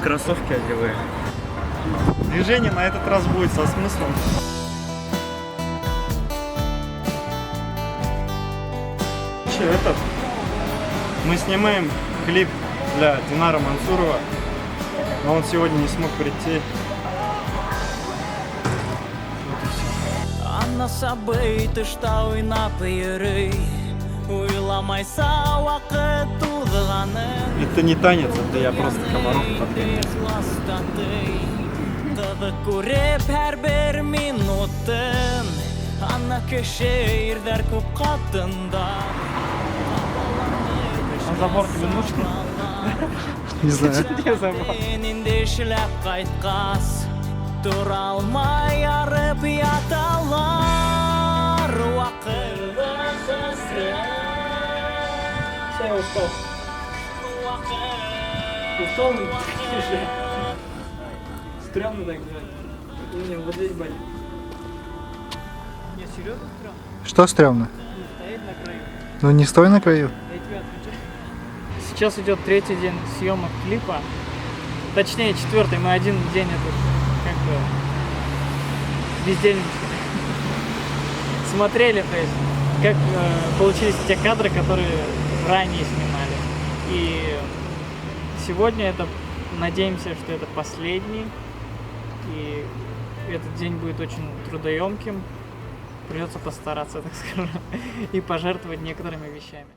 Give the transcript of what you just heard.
кроссовки одеваем. Движение на этот раз будет со смыслом. Мы снимаем клип для Динара Мансурова, но он сегодня не смог прийти. Это не танец, это я просто комаров подгоняю. А забор тебе нужен? Не знаю. Где забор? Все, я устал. Устал? Стрёмно так делать. У меня вот здесь болит. Не, серьезно стрёмно? Что стрёмно? Стоять на краю. Ну не стой на краю. Я тебя отвечаю. Сейчас идет третий день съемок клипа. Точнее, четвертый. Мы один день это как бы бездельничали. Смотрели, то есть, как получились те кадры, которые ранее снимали. И сегодня это, надеемся, что это последний. И этот день будет очень трудоемким. Придется постараться, так скажем, и пожертвовать некоторыми вещами.